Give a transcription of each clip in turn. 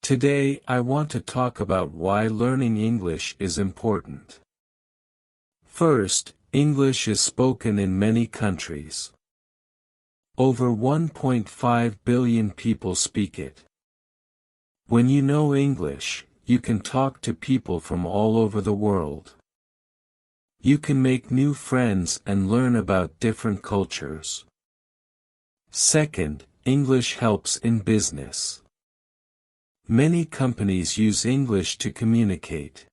Today I want to talk about why learning English is important. First, English is spoken in many countries. Over 1.5 billion people speak it. When you know English, you can talk to people from all over the world. You can make new friends and learn about different cultures. Second, English helps in business. Many companies use English to communicate.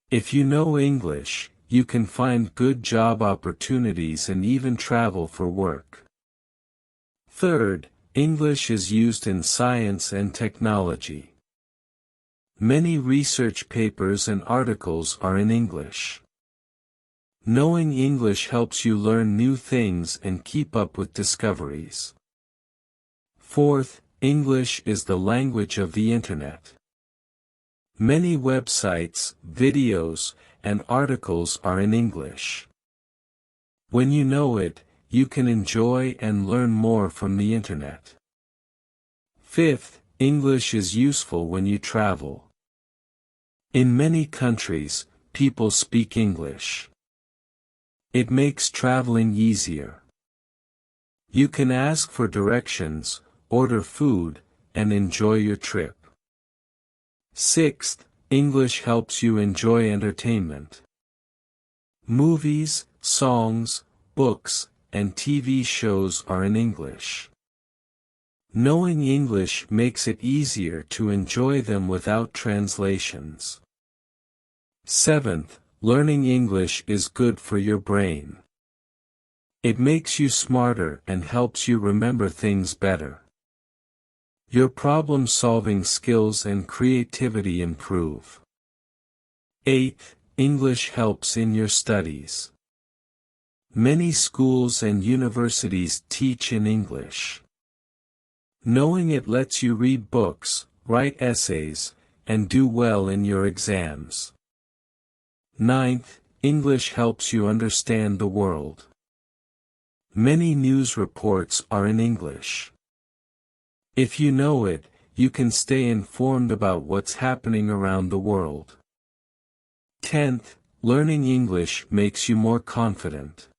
If you know English, you can find good job opportunities and even travel for work. Third, English is used in science and technology. Many research papers and articles are in English. Knowing English helps you learn new things and keep up with discoveries. Fourth, English is the language of the Internet. Many websites, videos, and articles are in English. When you know it, you can enjoy and learn more from the Internet. Fifth, English is useful when you travel. In many countries, people speak English. It makes traveling easier. You can ask for directions, order food, and enjoy your trip. Sixth, English helps you enjoy entertainment. Movies, songs, books, and TV shows are in English. Knowing English makes it easier to enjoy them without translations. Seventh, learning English is good for your brain. It makes you smarter and helps you remember things better. Your problem-solving skills and creativity improve. Eighth, English helps in your studies. Many schools and universities teach in English. Knowing it lets you read books, write essays, and do well in your exams. Ninth, English helps you understand the world. Many news reports are in English. If you know it, you can stay informed about what's happening around the world. 10th, learning English makes you more confident.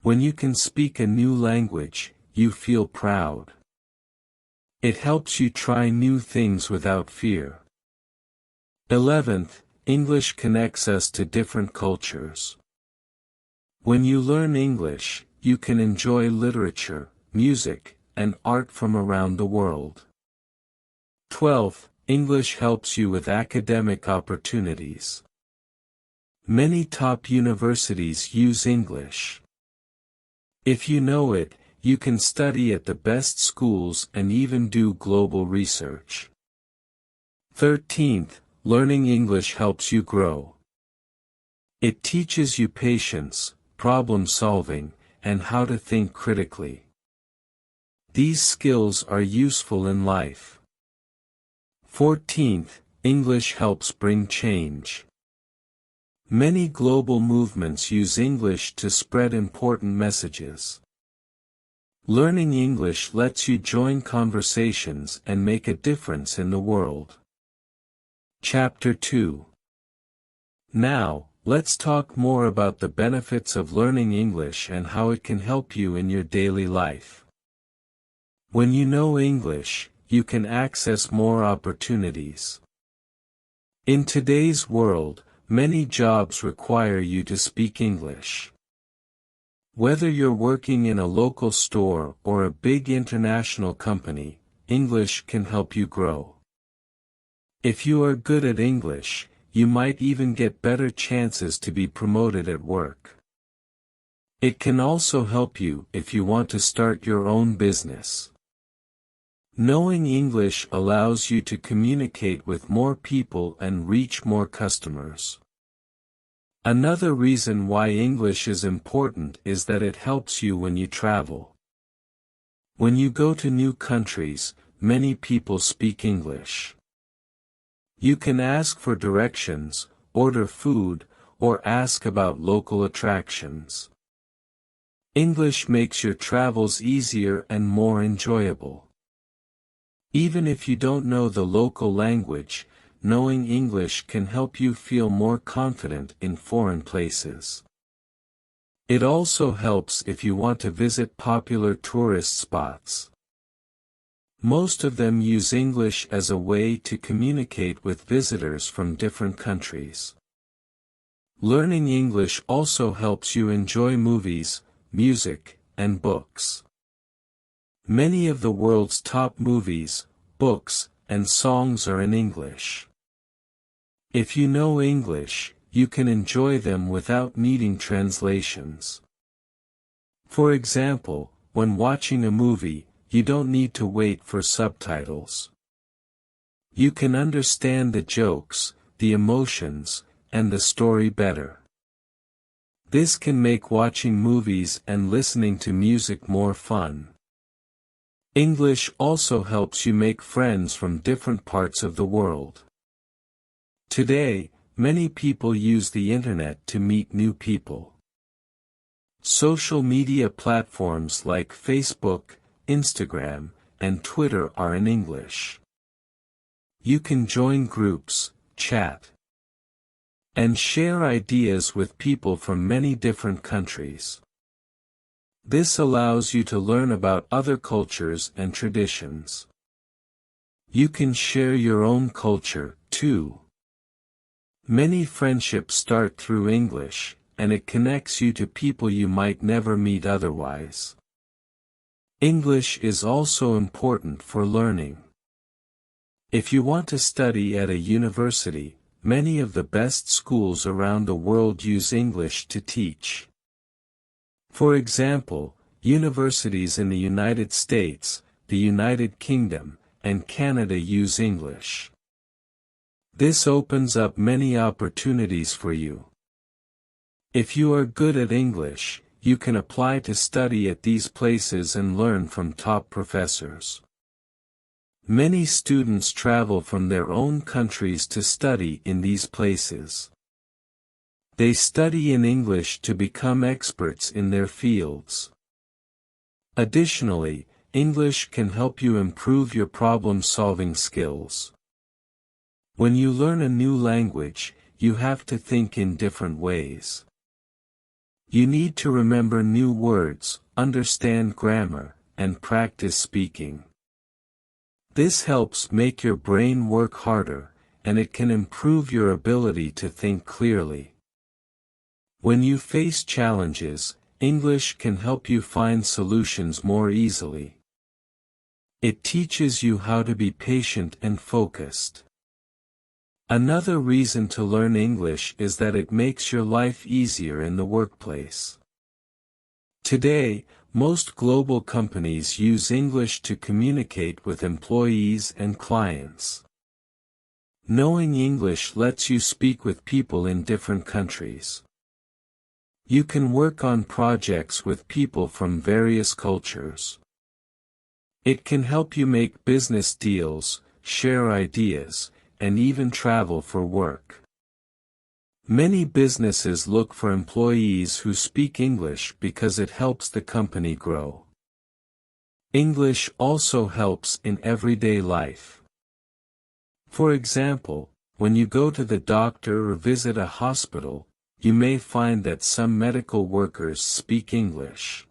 When you can speak a new language, you feel proud. It helps you try new things without fear. 11th, English connects us to different cultures. When you learn English, you can enjoy literature, music, and art from around the world. 12th, English helps you with academic opportunities. Many top universities use English. If you know it, you can study at the best schools and even do global research. 13th, learning English helps you grow. It teaches you patience, problem solving, and how to think critically. These skills are useful in life. 14th, English helps bring change. Many global movements use English to spread important messages. Learning English lets you join conversations and make a difference in the world. Chapter 2. Now, let's talk more about the benefits of learning English and how it can help you in your daily life. When you know English, you can access more opportunities. In today's world, many jobs require you to speak English. Whether you're working in a local store or a big international company, English can help you grow. If you are good at English, you might even get better chances to be promoted at work. It can also help you if you want to start your own business. Knowing English allows you to communicate with more people and reach more customers. Another reason why English is important is that it helps you when you travel. When you go to new countries, many people speak English. You can ask for directions, order food, or ask about local attractions. English makes your travels easier and more enjoyable. Even if you don't know the local language, knowing English can help you feel more confident in foreign places. It also helps if you want to visit popular tourist spots. Most of them use English as a way to communicate with visitors from different countries. Learning English also helps you enjoy movies, music, and books. Many of the world's top movies, books, and songs are in English. If you know English, you can enjoy them without needing translations. For example, when watching a movie, you don't need to wait for subtitles. You can understand the jokes, the emotions, and the story better. This can make watching movies and listening to music more fun. English also helps you make friends from different parts of the world. Today, many people use the internet to meet new people. Social media platforms like Facebook, Instagram, and Twitter are in English. You can join groups, chat, and share ideas with people from many different countries. This allows you to learn about other cultures and traditions. You can share your own culture, too. Many friendships start through English, and it connects you to people you might never meet otherwise. English is also important for learning. If you want to study at a university, many of the best schools around the world use English to teach. For example, universities in the United States, the United Kingdom, and Canada use English. This opens up many opportunities for you. If you are good at English, you can apply to study at these places and learn from top professors. Many students travel from their own countries to study in these places. They study in English to become experts in their fields. Additionally, English can help you improve your problem-solving skills. When you learn a new language, you have to think in different ways. You need to remember new words, understand grammar, and practice speaking. This helps make your brain work harder, and it can improve your ability to think clearly. When you face challenges, English can help you find solutions more easily. It teaches you how to be patient and focused. Another reason to learn English is that it makes your life easier in the workplace. Today, most global companies use English to communicate with employees and clients. Knowing English lets you speak with people in different countries. You can work on projects with people from various cultures. It can help you make business deals, share ideas, and even travel for work. Many businesses look for employees who speak English because it helps the company grow. English also helps in everyday life. For example, when you go to the doctor or visit a hospital, you may find that some medical workers speak English.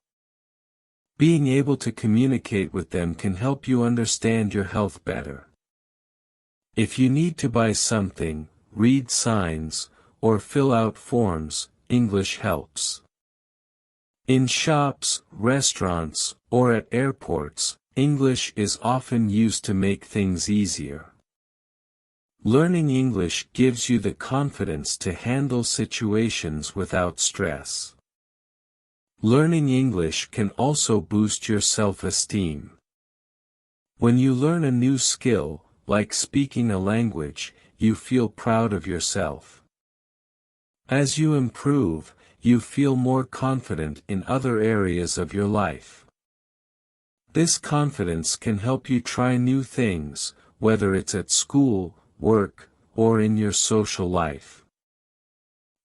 Being able to communicate with them can help you understand your health better. If you need to buy something, read signs, or fill out forms, English helps. In shops, restaurants, or at airports, English is often used to make things easier. Learning English gives you the confidence to handle situations without stress. Learning English can also boost your self-esteem. When you learn a new skill, like speaking a language, you feel proud of yourself. As you improve, you feel more confident in other areas of your life. This confidence can help you try new things, whether it's at school, work, or in your social life.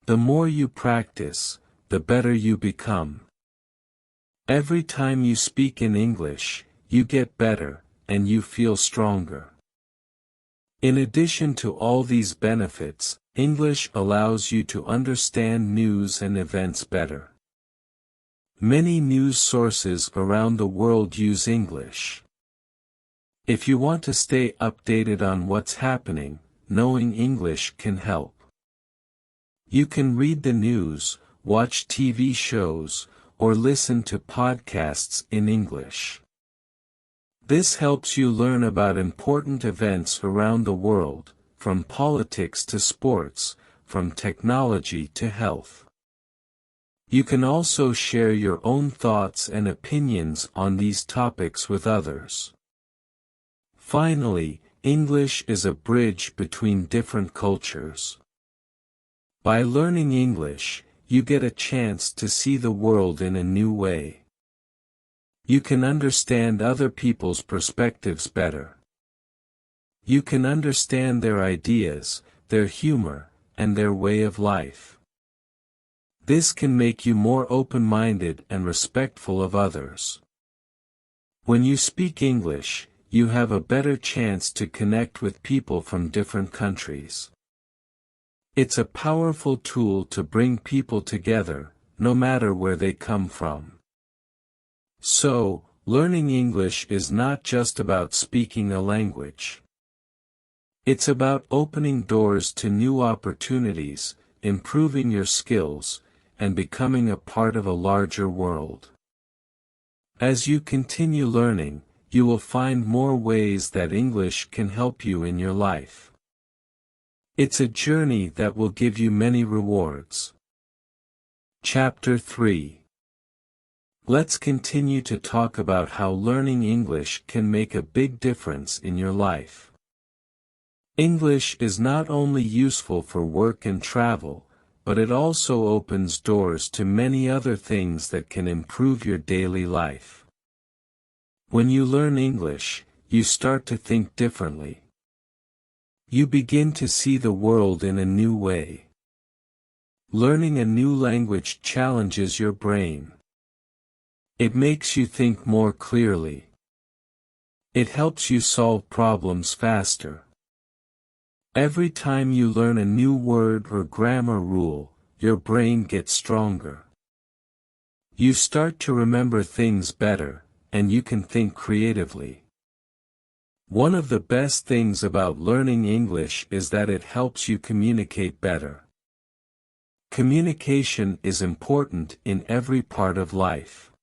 The more you practice, the better you become. Every time you speak in English, you get better, and you feel stronger. In addition to all these benefits, English allows you to understand news and events better. Many news sources around the world use English. If you want to stay updated on what's happening, knowing English can help. You can read the news, watch TV shows, or listen to podcasts in English. This helps you learn about important events around the world, from politics to sports, from technology to health. You can also share your own thoughts and opinions on these topics with others. Finally, English is a bridge between different cultures. By learning English, you get a chance to see the world in a new way. You can understand other people's perspectives better. You can understand their ideas, their humor, and their way of life. This can make you more open-minded and respectful of others. When you speak English, you have a better chance to connect with people from different countries. It's a powerful tool to bring people together, no matter where they come from. So, learning English is not just about speaking a language. It's about opening doors to new opportunities, improving your skills, and becoming a part of a larger world. As you continue learning, you will find more ways that English can help you in your life. It's a journey that will give you many rewards. Chapter 3. Let's continue to talk about how learning English can make a big difference in your life. English is not only useful for work and travel, but it also opens doors to many other things that can improve your daily life. When you learn English, you start to think differently. You begin to see the world in a new way. Learning a new language challenges your brain. It makes you think more clearly. It helps you solve problems faster. Every time you learn a new word or grammar rule, your brain gets stronger. You start to remember things better, and you can think creatively. One of the best things about learning English is that it helps you communicate better. Communication is important in every part of life.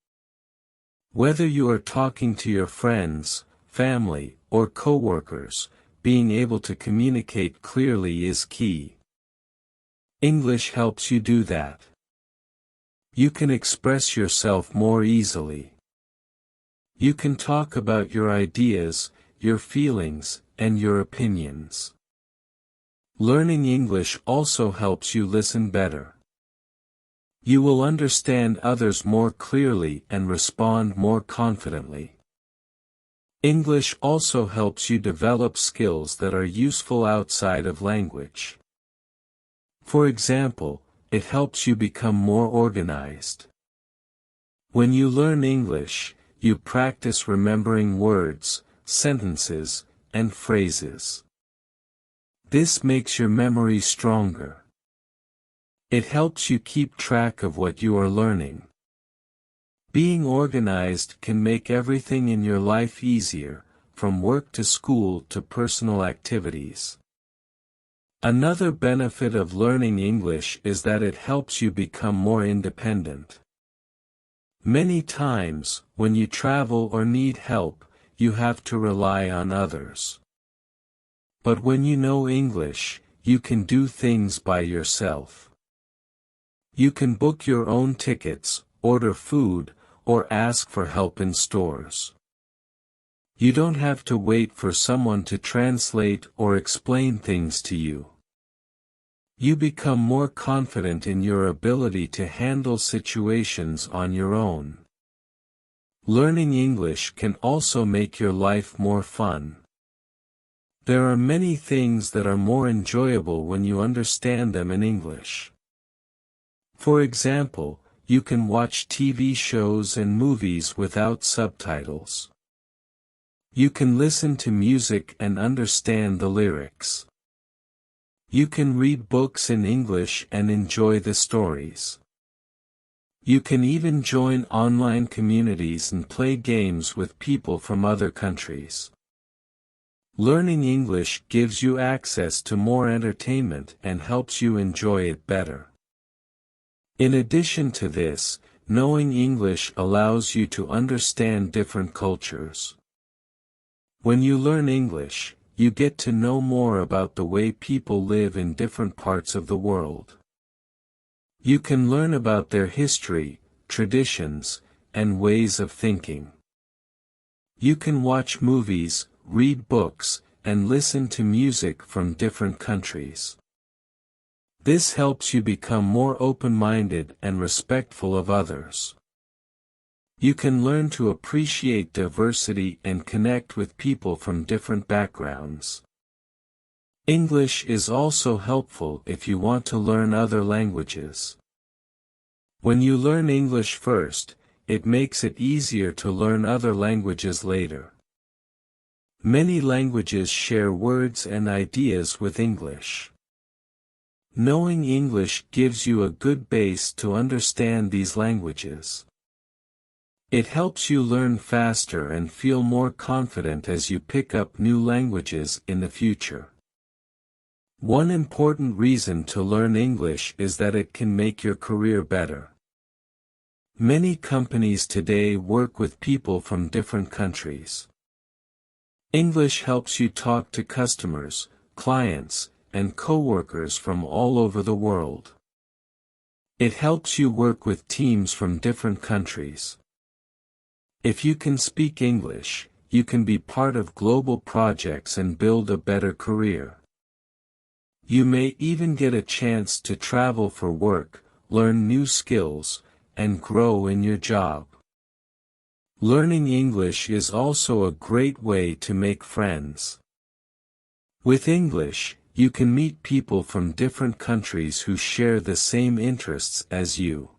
Whether you are talking to your friends, family, or coworkers, being able to communicate clearly is key. English helps you do that. You can express yourself more easily. You can talk about your ideas, your feelings, and your opinions. Learning English also helps you listen better. You will understand others more clearly and respond more confidently. English also helps you develop skills that are useful outside of language. For example, it helps you become more organized. When you learn English, you practice remembering words, sentences, and phrases. This makes your memory stronger. It helps you keep track of what you are learning. Being organized can make everything in your life easier, from work to school to personal activities. Another benefit of learning English is that it helps you become more independent. Many times, when you travel or need help, you have to rely on others. But when you know English, you can do things by yourself. You can book your own tickets, order food, or ask for help in stores. You don't have to wait for someone to translate or explain things to you. You become more confident in your ability to handle situations on your own. Learning English can also make your life more fun. There are many things that are more enjoyable when you understand them in English. For example, you can watch TV shows and movies without subtitles. You can listen to music and understand the lyrics. You can read books in English and enjoy the stories. You can even join online communities and play games with people from other countries. Learning English gives you access to more entertainment and helps you enjoy it better. In addition to this, knowing English allows you to understand different cultures. When you learn English, you get to know more about the way people live in different parts of the world. You can learn about their history, traditions, and ways of thinking. You can watch movies, read books, and listen to music from different countries. This helps you become more open-minded and respectful of others. You can learn to appreciate diversity and connect with people from different backgrounds. English is also helpful if you want to learn other languages. When you learn English first, it makes it easier to learn other languages later. Many languages share words and ideas with English. Knowing English gives you a good base to understand these languages. It helps you learn faster and feel more confident as you pick up new languages in the future. One important reason to learn English is that it can make your career better. Many companies today work with people from different countries. English helps you talk to customers, clients, and coworkers from all over the world. It helps you work with teams from different countries. If you can speak English, you can be part of global projects and build a better career. You may even get a chance to travel for work, learn new skills, and grow in your job. Learning English is also a great way to make friends. With English, you can meet people from different countries who share the same interests as you.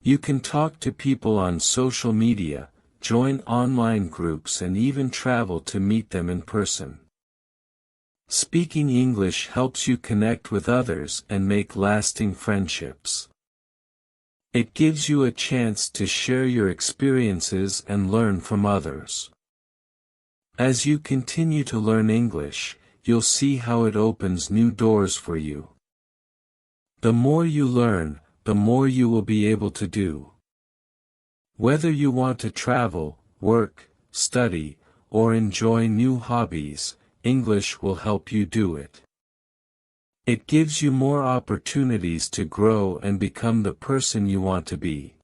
You can talk to people on social media, join online groups, and even travel to meet them in person. Speaking English helps you connect with others and make lasting friendships. It gives you a chance to share your experiences and learn from others. As you continue to learn English, you'll see how it opens new doors for you. The more you learn, the more you will be able to do. Whether you want to travel, work, study, or enjoy new hobbies, English will help you do it. It gives you more opportunities to grow and become the person you want to be.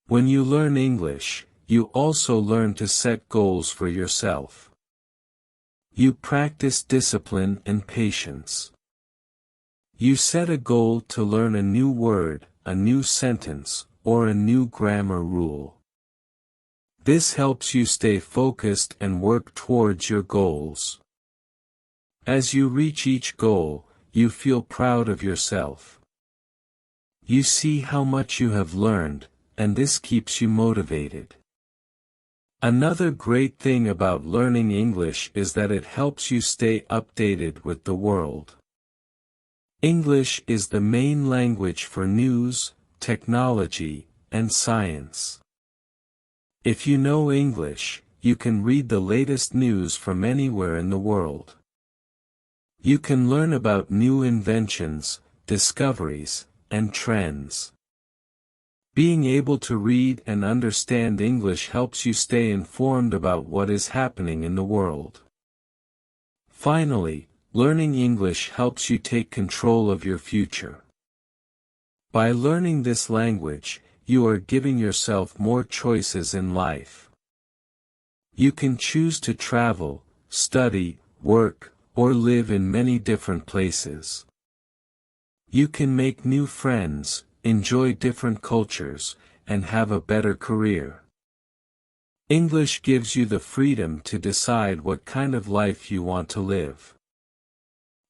When you learn English, you also learn to set goals for yourself. You practice discipline and patience. You set a goal to learn a new word, a new sentence, or a new grammar rule. This helps you stay focused and work towards your goals. As you reach each goal, you feel proud of yourself. You see how much you have learned, and this keeps you motivated. Another great thing about learning English is that it helps you stay updated with the world. English is the main language for news, technology, and science. If you know English, you can read the latest news from anywhere in the world. You can learn about new inventions, discoveries, and trends. Being able to read and understand English helps you stay informed about what is happening in the world. Finally, learning English helps you take control of your future. By learning this language, you are giving yourself more choices in life. You can choose to travel, study, work, or live in many different places. You can make new friends, enjoy different cultures, and have a better career. English gives you the freedom to decide what kind of life you want to live.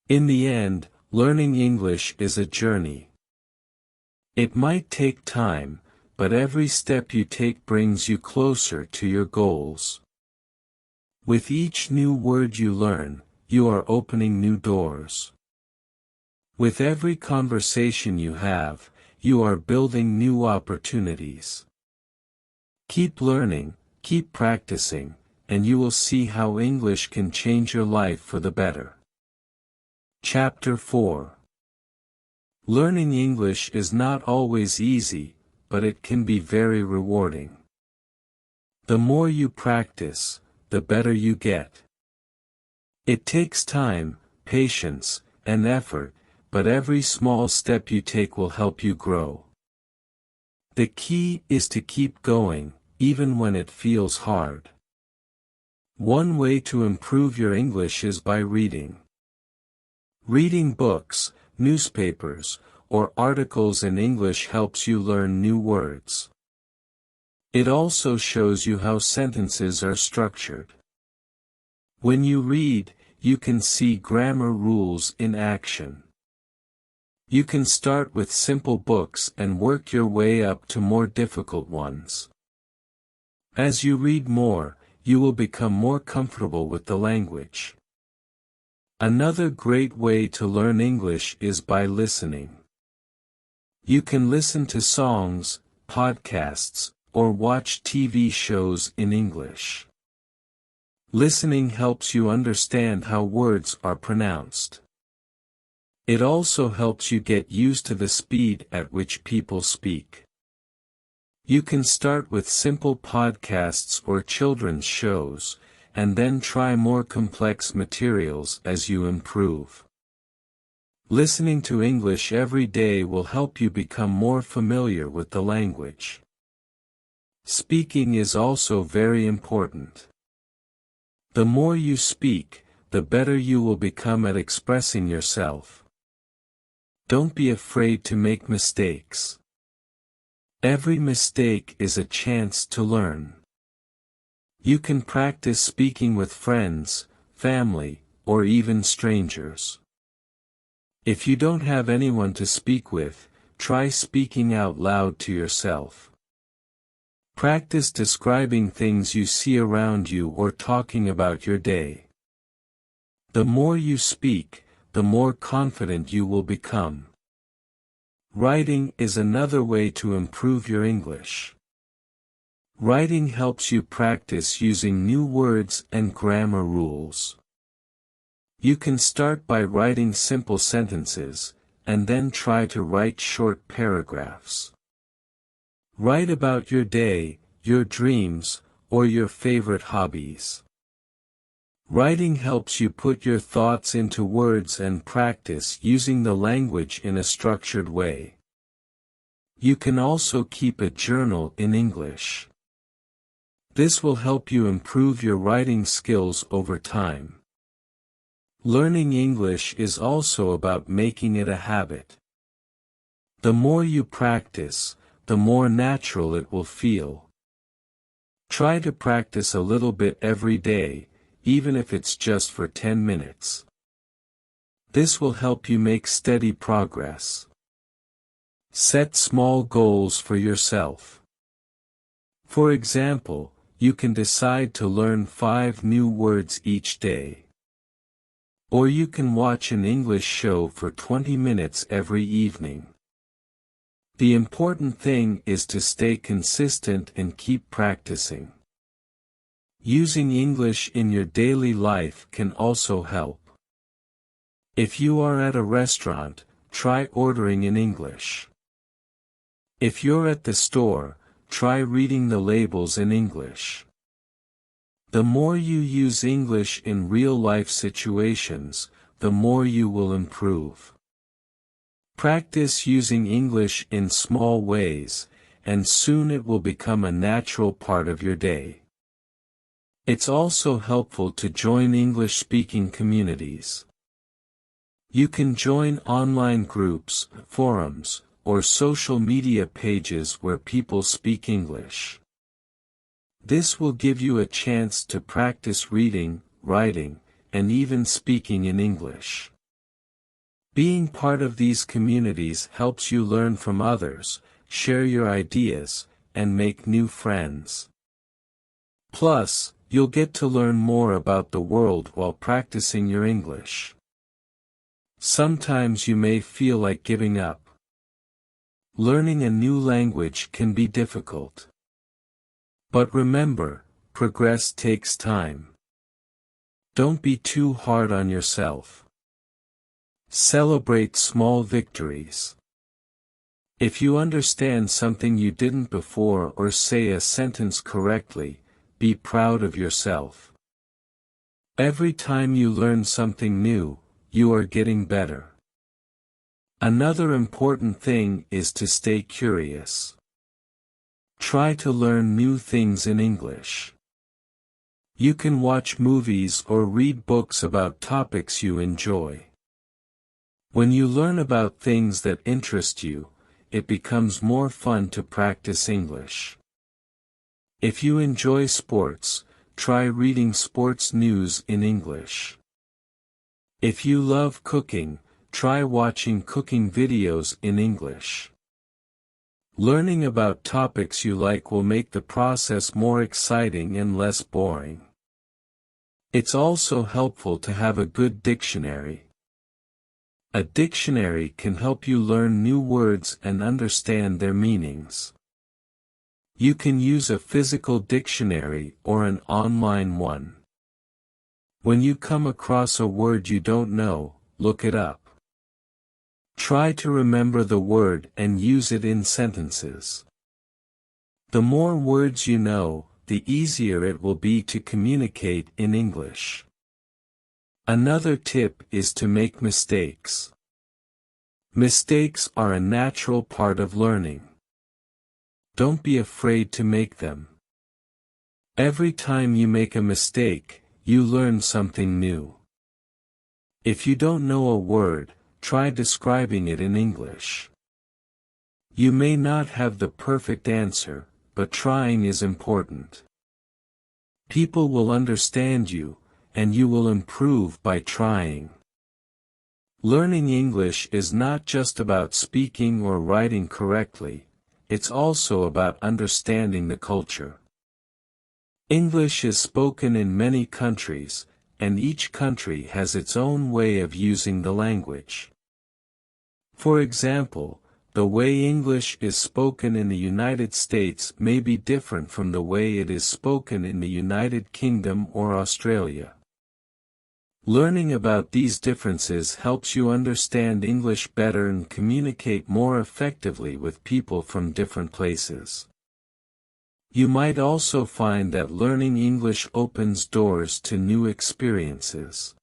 In the end, learning English is a journey. It might take time, but every step you take brings you closer to your goals. With each new word you learn, you are opening new doors. With every conversation you have, you are building new opportunities. Keep learning, keep practicing, and you will see how English can change your life for the better. Chapter 4. Learning English is not always easy, but it can be very rewarding. The more you practice, the better you get. It takes time, patience, and effort, but every small step you take will help you grow. The key is to keep going, even when it feels hard. One way to improve your English is by reading. Reading books, newspapers, or articles in English helps you learn new words. It also shows you how sentences are structured. When you read, you can see grammar rules in action. You can start with simple books and work your way up to more difficult ones. As you read more, you will become more comfortable with the language. Another great way to learn English is by listening. You can listen to songs, podcasts, or watch TV shows in English. Listening helps you understand how words are pronounced. It also helps you get used to the speed at which people speak. You can start with simple podcasts or children's shows, and then try more complex materials as you improve. Listening to English every day will help you become more familiar with the language. Speaking is also very important. The more you speak, the better you will become at expressing yourself. Don't be afraid to make mistakes. Every mistake is a chance to learn. You can practice speaking with friends, family, or even strangers. If you don't have anyone to speak with, try speaking out loud to yourself. Practice describing things you see around you or talking about your day. The more you speak, the more confident you will become. Writing is another way to improve your English. Writing helps you practice using new words and grammar rules. You can start by writing simple sentences, and then try to write short paragraphs. Write about your day, your dreams, or your favorite hobbies. Writing helps you put your thoughts into words and practice using the language in a structured way. You can also keep a journal in English. This will help you improve your writing skills over time. Learning English is also about making it a habit. The more you practice, the more natural it will feel. Try to practice a little bit every day, even if it's just for 10 minutes. This will help you make steady progress. Set small goals for yourself. For example, you can decide to learn 5 new words each day. Or you can watch an English show for 20 minutes every evening. The important thing is to stay consistent and keep practicing. Using English in your daily life can also help. If you are at a restaurant, try ordering in English. If you're at the store, try reading the labels in English. The more you use English in real-life situations, the more you will improve. Practice using English in small ways, and soon it will become a natural part of your day. It's also helpful to join English-speaking communities. You can join online groups, forums, or social media pages where people speak English. This will give you a chance to practice reading, writing, and even speaking in English. Being part of these communities helps you learn from others, share your ideas, and make new friends. Plus, you'll get to learn more about the world while practicing your English. Sometimes you may feel like giving up. Learning a new language can be difficult. But remember, progress takes time. Don't be too hard on yourself. Celebrate small victories. If you understand something you didn't before or say a sentence correctly, be proud of yourself. Every time you learn something new, you are getting better. Another important thing is to stay curious. Try to learn new things in English. You can watch movies or read books about topics you enjoy. When you learn about things that interest you, it becomes more fun to practice English. If you enjoy sports, try reading sports news in English. If you love cooking, try watching cooking videos in English. Learning about topics you like will make the process more exciting and less boring. It's also helpful to have a good dictionary. A dictionary can help you learn new words and understand their meanings. You can use a physical dictionary or an online one. When you come across a word you don't know, look it up. Try to remember the word and use it in sentences. The more words you know, the easier it will be to communicate in English. Another tip is to make mistakes. Mistakes are a natural part of learning. Don't be afraid to make them. Every time you make a mistake, you learn something new. If you don't know a word, try describing it in English. You may not have the perfect answer, but trying is important. People will understand you, and you will improve by trying. Learning English is not just about speaking or writing correctly, it's also about understanding the culture. English is spoken in many countries, and each country has its own way of using the language. For example, the way English is spoken in the United States may be different from the way it is spoken in the United Kingdom or Australia. Learning about these differences helps you understand English better and communicate more effectively with people from different places. You might also find that learning English opens doors to new experiences.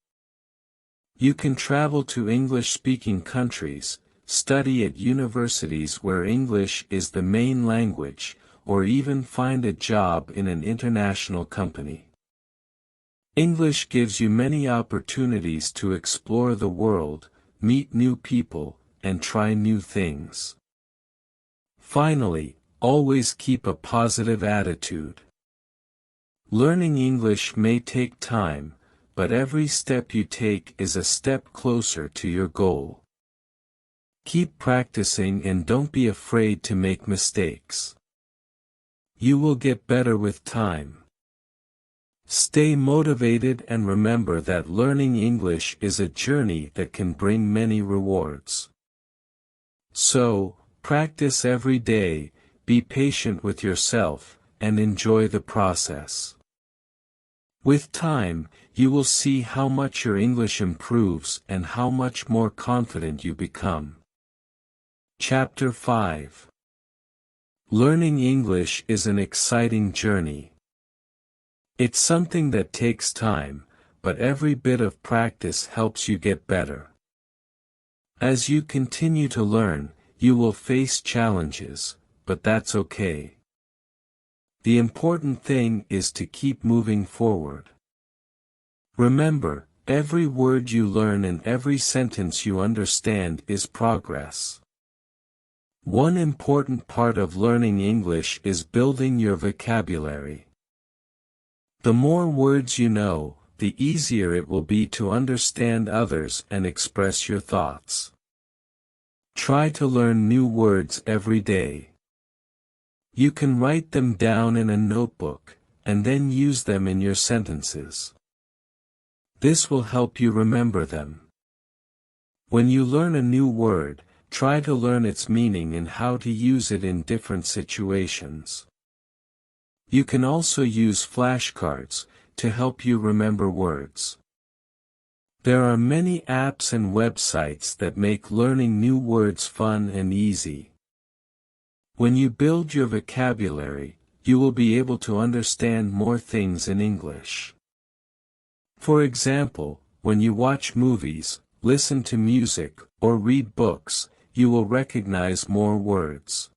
You can travel to English-speaking countries, study at universities where English is the main language, or even find a job in an international company. English gives you many opportunities to explore the world, meet new people, and try new things. Finally, always keep a positive attitude. Learning English may take time, but every step you take is a step closer to your goal. Keep practicing and don't be afraid to make mistakes. You will get better with time. Stay motivated and remember that learning English is a journey that can bring many rewards. So, practice every day, be patient with yourself, and enjoy the process. With time, you will see how much your English improves and how much more confident you become. Chapter 5. Learning English is an exciting journey. It's something that takes time, but every bit of practice helps you get better. As you continue to learn, you will face challenges, but that's okay. The important thing is to keep moving forward. Remember, every word you learn and every sentence you understand is progress. One important part of learning English is building your vocabulary. The more words you know, the easier it will be to understand others and express your thoughts. Try to learn new words every day. You can write them down in a notebook, and then use them in your sentences. This will help you remember them. When you learn a new word, try to learn its meaning and how to use it in different situations. You can also use flashcards to help you remember words. There are many apps and websites that make learning new words fun and easy. When you build your vocabulary, you will be able to understand more things in English. For example, when you watch movies, listen to music, or read books, you will recognize more words.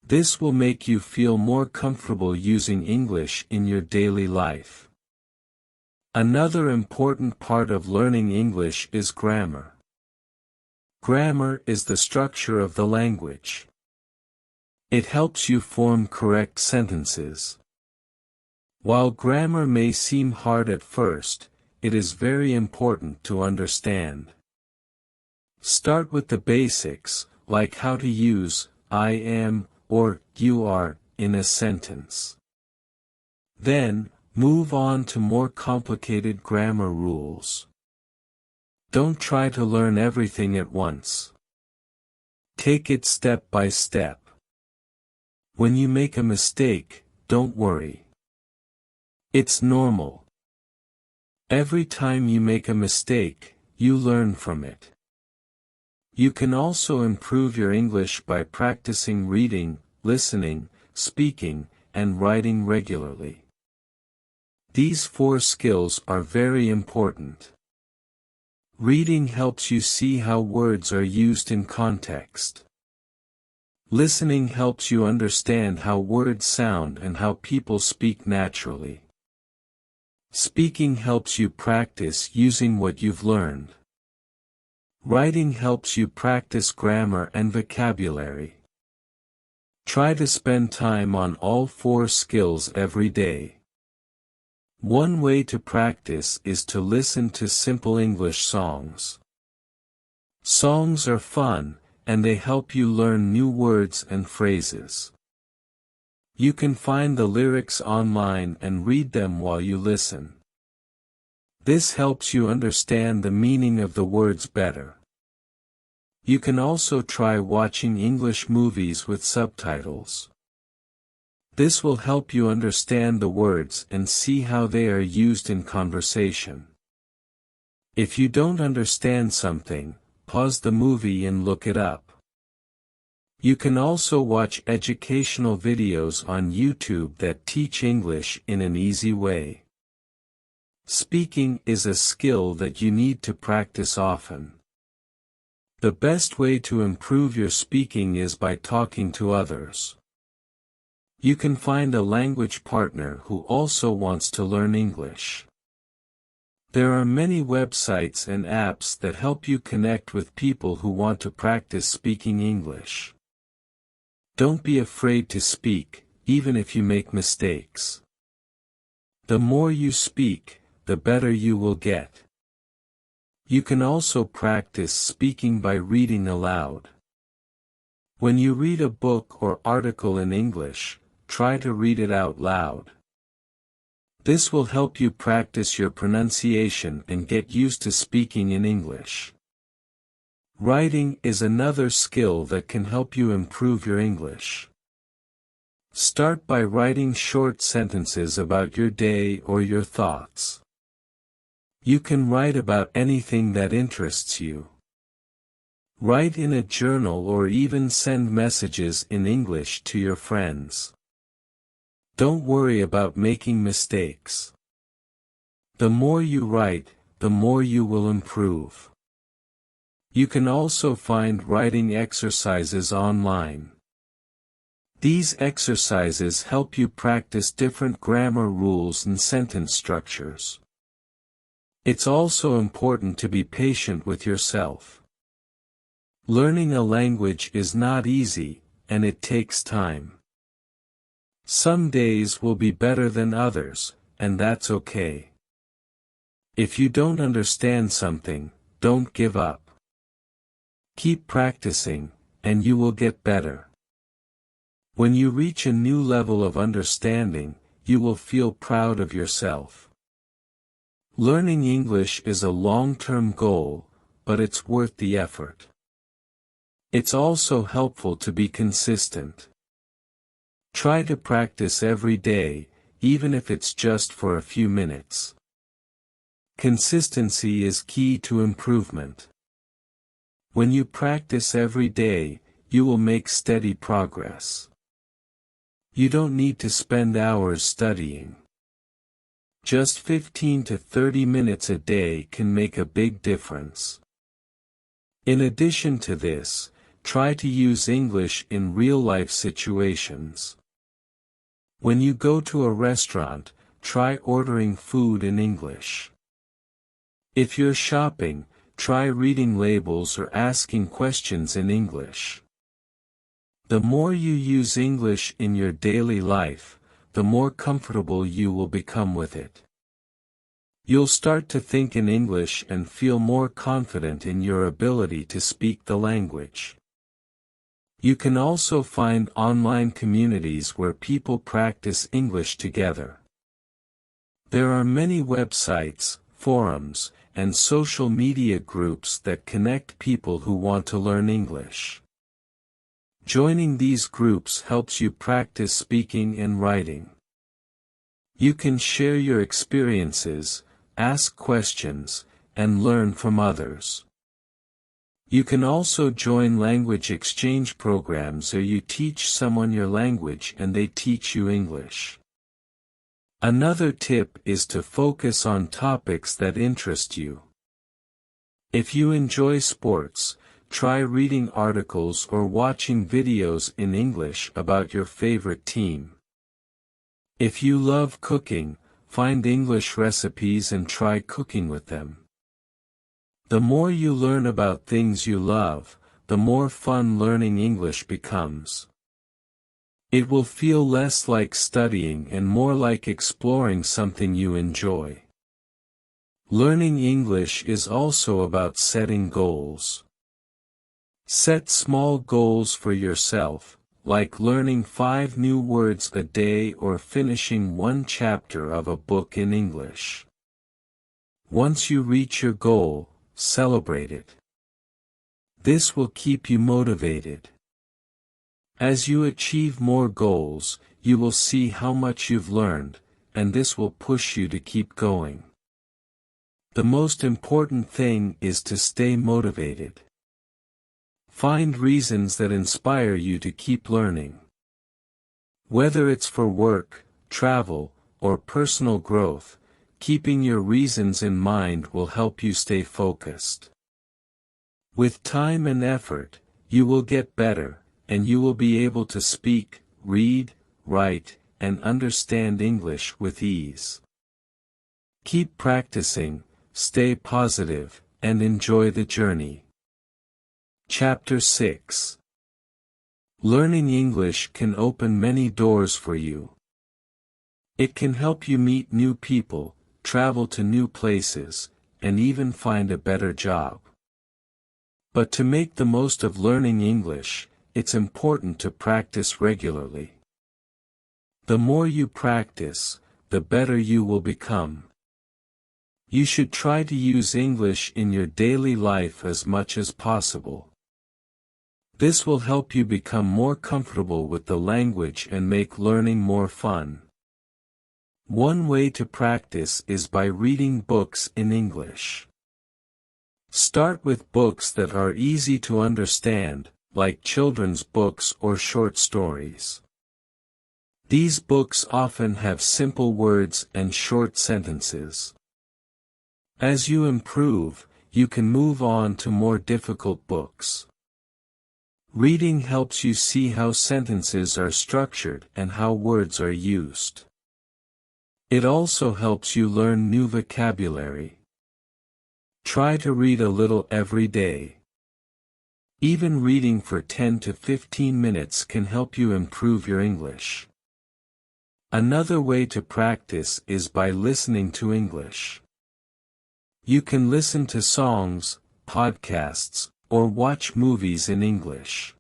This will make you feel more comfortable using English in your daily life. Another important part of learning English is grammar. Grammar is the structure of the language. It helps you form correct sentences. While grammar may seem hard at first, it is very important to understand. Start with the basics, like how to use I am or you are in a sentence. Then, move on to more complicated grammar rules. Don't try to learn everything at once. Take it step by step. When you make a mistake, don't worry. It's normal. Every time you make a mistake, you learn from it. You can also improve your English by practicing reading, listening, speaking, and writing regularly. These 4 skills are very important. Reading helps you see how words are used in context. Listening helps you understand how words sound and how people speak naturally. Speaking helps you practice using what you've learned. Writing helps you practice grammar and vocabulary. Try to spend time on all 4 skills every day. One way to practice is to listen to simple English songs. Songs are fun, and they help you learn new words and phrases. You can find the lyrics online and read them while you listen. This helps you understand the meaning of the words better. You can also try watching English movies with subtitles. This will help you understand the words and see how they are used in conversation. If you don't understand something, pause the movie and look it up. You can also watch educational videos on YouTube that teach English in an easy way. Speaking is a skill that you need to practice often. The best way to improve your speaking is by talking to others. You can find a language partner who also wants to learn English. There are many websites and apps that help you connect with people who want to practice speaking English. Don't be afraid to speak, even if you make mistakes. The more you speak, the better you will get. You can also practice speaking by reading aloud. When you read a book or article in English, try to read it out loud. This will help you practice your pronunciation and get used to speaking in English. Writing is another skill that can help you improve your English. Start by writing short sentences about your day or your thoughts. You can write about anything that interests you. Write in a journal or even send messages in English to your friends. Don't worry about making mistakes. The more you write, the more you will improve. You can also find writing exercises online. These exercises help you practice different grammar rules and sentence structures. It's also important to be patient with yourself. Learning a language is not easy, and it takes time. Some days will be better than others, and that's okay. If you don't understand something, don't give up. Keep practicing, and you will get better. When you reach a new level of understanding, you will feel proud of yourself. Learning English is a long-term goal, but it's worth the effort. It's also helpful to be consistent. Try to practice every day, even if it's just for a few minutes. Consistency is key to improvement. When you practice every day, you will make steady progress. You don't need to spend hours studying. Just 15 to 30 minutes a day can make a big difference. In addition to this, try to use English in real-life situations. When you go to a restaurant, try ordering food in English. If you're shopping, try reading labels or asking questions in English. The more you use English in your daily life, the more comfortable you will become with it. You'll start to think in English and feel more confident in your ability to speak the language. You can also find online communities where people practice English together. There are many websites, forums, and social media groups that connect people who want to learn English. Joining these groups helps you practice speaking and writing. You can share your experiences, ask questions, and learn from others. You can also join language exchange programs, or you teach someone your language and they teach you English. Another tip is to focus on topics that interest you. If you enjoy sports, try reading articles or watching videos in English about your favorite team. If you love cooking, find English recipes and try cooking with them. The more you learn about things you love, the more fun learning English becomes. It will feel less like studying and more like exploring something you enjoy. Learning English is also about setting goals. Set small goals for yourself, like learning 5 new words a day or finishing 1 chapter of a book in English. Once you reach your goal, celebrate it. This will keep you motivated. As you achieve more goals, you will see how much you've learned, and this will push you to keep going. The most important thing is to stay motivated. Find reasons that inspire you to keep learning. Whether it's for work, travel, or personal growth, keeping your reasons in mind will help you stay focused. With time and effort, you will get better, and you will be able to speak, read, write, and understand English with ease. Keep practicing, stay positive, and enjoy the journey. Chapter 6. Learning English can open many doors for you. It can help you meet new people, travel to new places, and even find a better job. But to make the most of learning English, it's important to practice regularly. The more you practice, the better you will become. You should try to use English in your daily life as much as possible. This will help you become more comfortable with the language and make learning more fun. One way to practice is by reading books in English. Start with books that are easy to understand, like children's books or short stories. These books often have simple words and short sentences. As you improve, you can move on to more difficult books. Reading helps you see how sentences are structured and how words are used. It also helps you learn new vocabulary. Try to read a little every day. Even reading for 10 to 15 minutes can help you improve your English. Another way to practice is by listening to English. You can listen to songs, podcasts, or watch movies in English.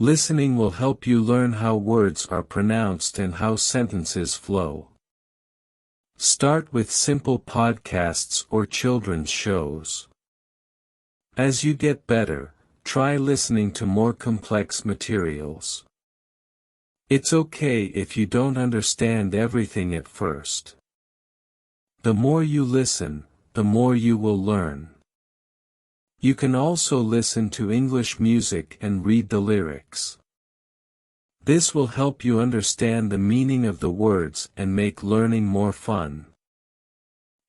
Listening will help you learn how words are pronounced and how sentences flow. Start with simple podcasts or children's shows. As you get better, try listening to more complex materials. It's okay if you don't understand everything at first. The more you listen, the more you will learn. You can also listen to English music and read the lyrics. This will help you understand the meaning of the words and make learning more fun.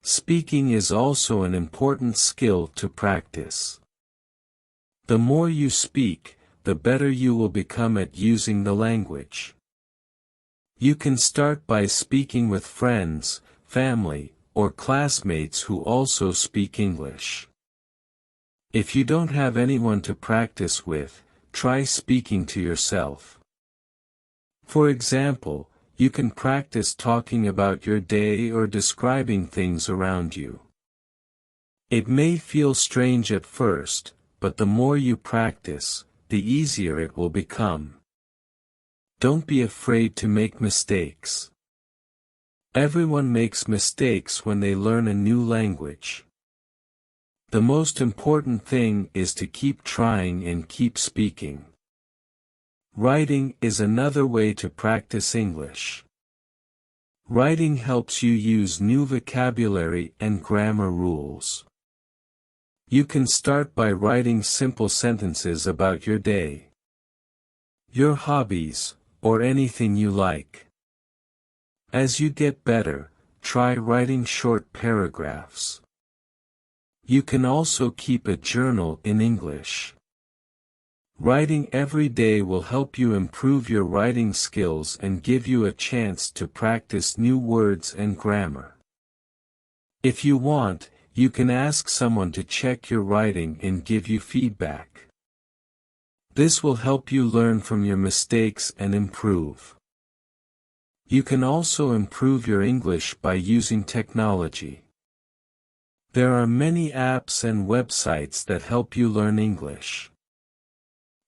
Speaking is also an important skill to practice. The more you speak, the better you will become at using the language. You can start by speaking with friends, family, or classmates who also speak English. If you don't have anyone to practice with, try speaking to yourself. For example, you can practice talking about your day or describing things around you. It may feel strange at first, but the more you practice, the easier it will become. Don't be afraid to make mistakes. Everyone makes mistakes when they learn a new language. The most important thing is to keep trying and keep speaking. Writing is another way to practice English. Writing helps you use new vocabulary and grammar rules. You can start by writing simple sentences about your day, your hobbies, or anything you like. As you get better, try writing short paragraphs. You can also keep a journal in English. Writing every day will help you improve your writing skills and give you a chance to practice new words and grammar. If you want, you can ask someone to check your writing and give you feedback. This will help you learn from your mistakes and improve. You can also improve your English by using technology. There are many apps and websites that help you learn English.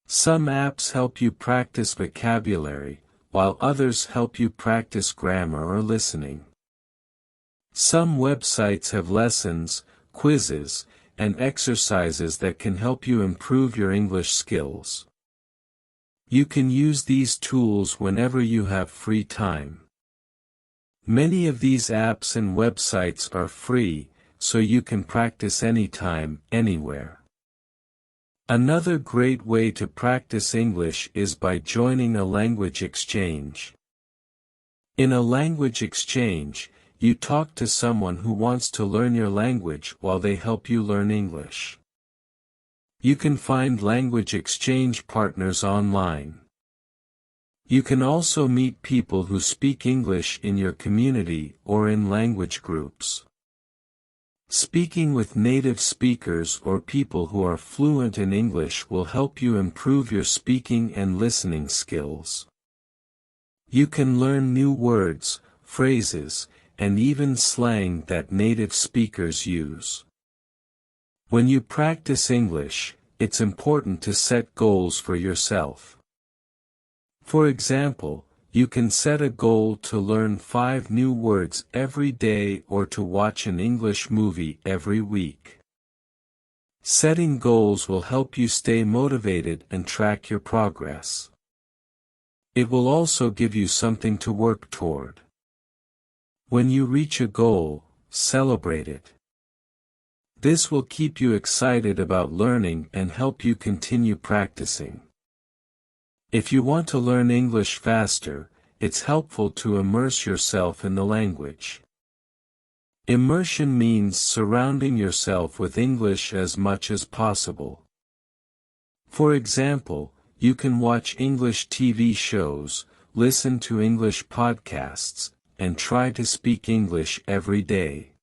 Some apps help you practice vocabulary, while others help you practice grammar or listening. Some websites have lessons, quizzes, and exercises that can help you improve your English skills. You can use these tools whenever you have free time. Many of these apps and websites are free, so you can practice anytime, anywhere. Another great way to practice English is by joining a language exchange. In a language exchange, you talk to someone who wants to learn your language while they help you learn English. You can find language exchange partners online. You can also meet people who speak English in your community or in language groups. Speaking with native speakers or people who are fluent in English will help you improve your speaking and listening skills. You can learn new words, phrases, and even slang that native speakers use. When you practice English, it's important to set goals for yourself. For example, you can set a goal to learn 5 new words every day or to watch an English movie every week. Setting goals will help you stay motivated and track your progress. It will also give you something to work toward. When you reach a goal, celebrate it. This will keep you excited about learning and help you continue practicing. If you want to learn English faster, it's helpful to immerse yourself in the language. Immersion means surrounding yourself with English as much as possible. For example, you can watch English TV shows, listen to English podcasts, and try to speak English every day.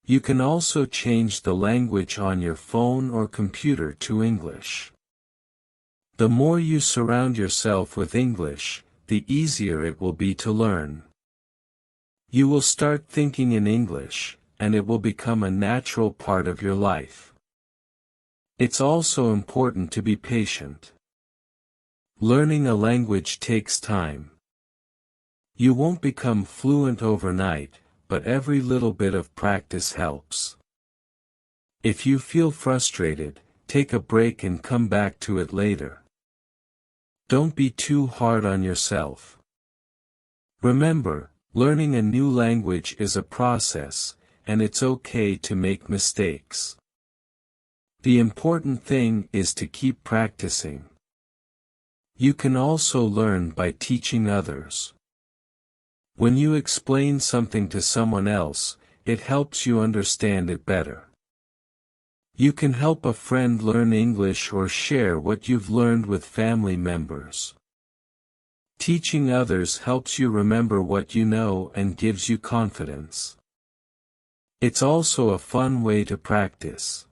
You can also change the language on your phone or computer to English. The more you surround yourself with English, the easier it will be to learn. You will start thinking in English, and it will become a natural part of your life. It's also important to be patient. Learning a language takes time. You won't become fluent overnight, but every little bit of practice helps. If you feel frustrated, take a break and come back to it later. Don't be too hard on yourself. Remember, learning a new language is a process, and it's okay to make mistakes. The important thing is to keep practicing. You can also learn by teaching others. When you explain something to someone else, it helps you understand it better. You can help a friend learn English or share what you've learned with family members. Teaching others helps you remember what you know and gives you confidence. It's also a fun way to practice.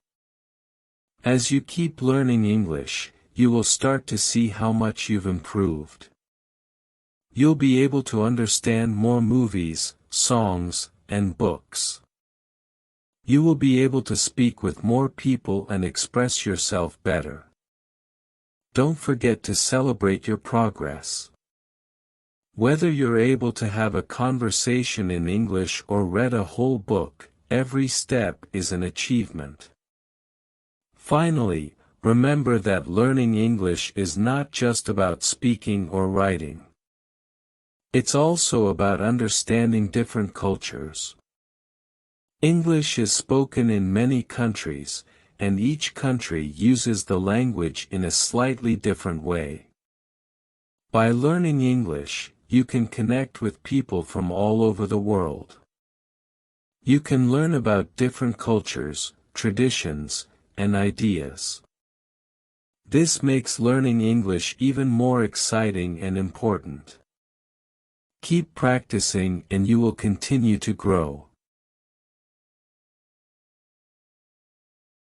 As you keep learning English, you will start to see how much you've improved. You'll be able to understand more movies, songs, and books. You will be able to speak with more people and express yourself better. Don't forget to celebrate your progress. Whether you're able to have a conversation in English or read a whole book, every step is an achievement. Finally, remember that learning English is not just about speaking or writing. It's also about understanding different cultures. English is spoken in many countries, and each country uses the language in a slightly different way. By learning English, you can connect with people from all over the world. You can learn about different cultures, traditions, and ideas. This makes learning English even more exciting and important. Keep practicing and you will continue to grow.